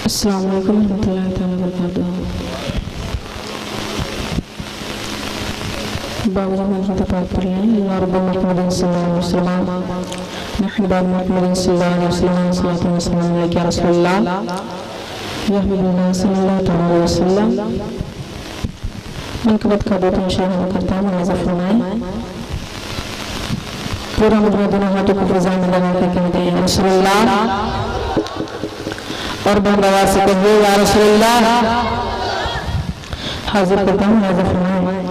अस्सलाम वालेकुम रहमतुल्लाहि तआला बरकातहू। बाबा जी पाक पढ़ लें। या रब्बी मुहम्मद सल्लल्लाहु अलैहि वसल्लम नहमद मुहम्मद सल्लल्लाहु अलैहि वसल्लम सल्लल्लाहु अलैहि वसल्लम या रसूलुल्लाह या हबीबुल्लाह सल्लल्लाहु अलैहि वसल्लम। मनकबत का दो शामिल करता हूँ, नजर फरमाएं। पूरा मुद्रा दोनों हाथों को फिजा में लगा कर कहते हैं रसूलुल्लाह, और बहुत आवाज से कहिए या रसूलुल्लाह। हाजिर करता हूँ, नजर फरमाएं।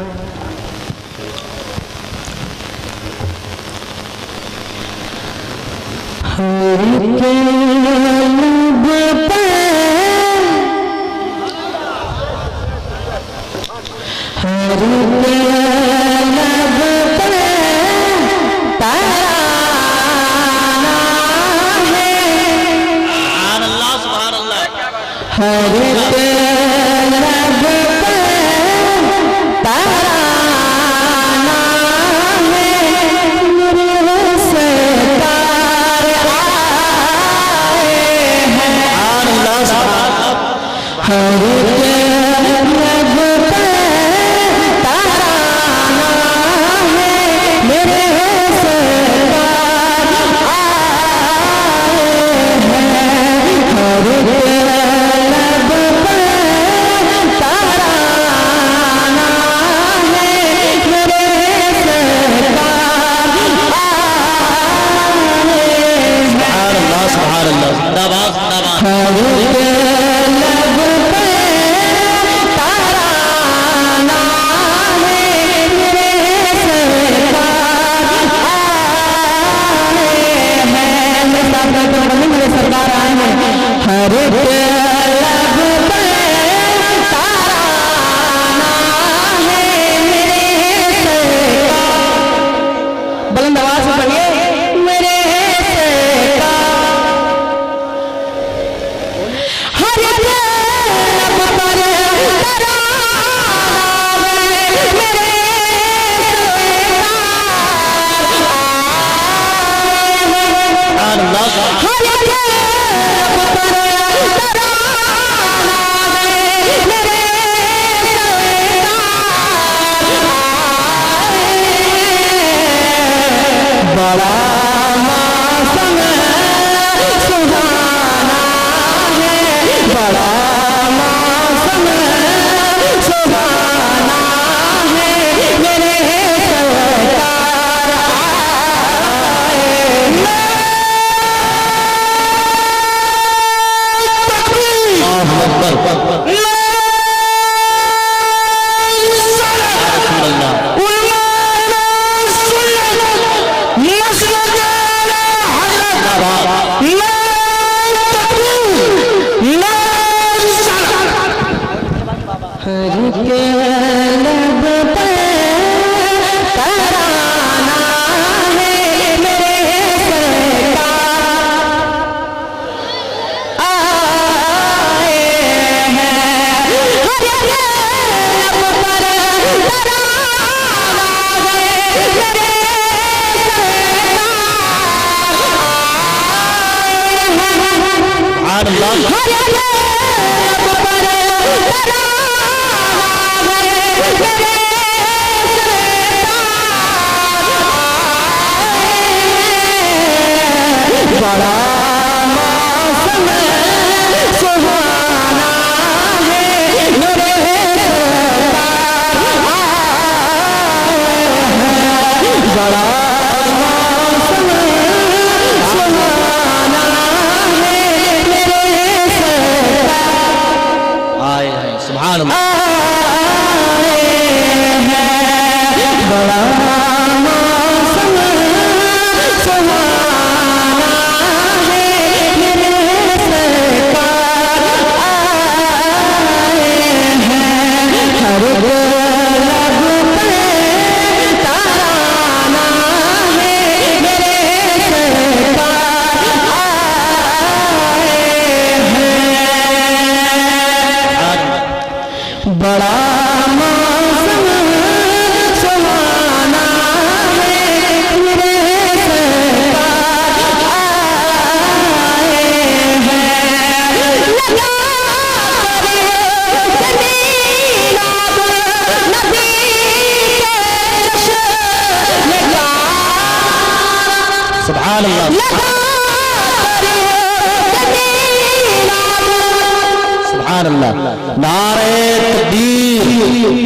सुभान अल्लाह। नारे तकबीर,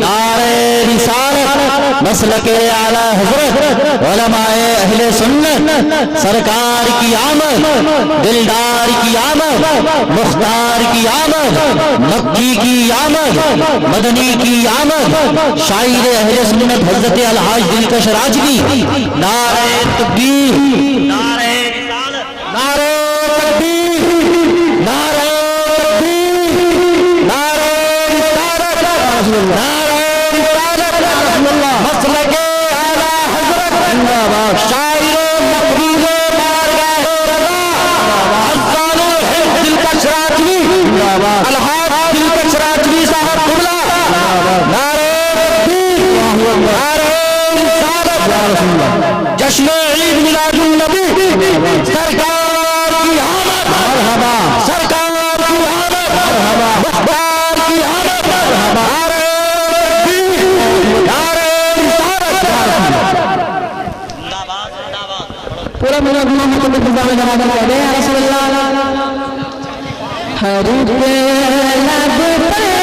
नारे रिसालत, मसलके आला हजरत उलमाए अहले सुन्नत, सरकार की आमद, दिलदार की आमद, मुख्तार की आमद, मक्की की आमद, मदनी की आमद, शायर अहले सुन्नत हजरत अलहाज दिलकश राजवी। नारे तकबीर, नारे रिसालत, नारे तकबीर, नारे तकबीर, नारे रिसालत, नारे रिसालत, मसलके आला हजरत जिंदाबाद, शायर मकबूले बारगाह रज़ा, अज़्ज़ानुल हिंद दिलकश राजवी जिंदाबाद, अलहाज दिलकश राजवी साहब कुबला, नारे तकबीर, नारे रिसालत, जश्न ईद मिलादुन नबी, सरकार की आमद, मरहबा, सरकार की आमद, मरहबा, मुख्तार की आमद, मरहबा, नारे तकबीर, नारे रिसालत, पूरा मेरा गुलाम को इंतजार में जमा कर दे या रसूल अल्लाह। हर पे लब पे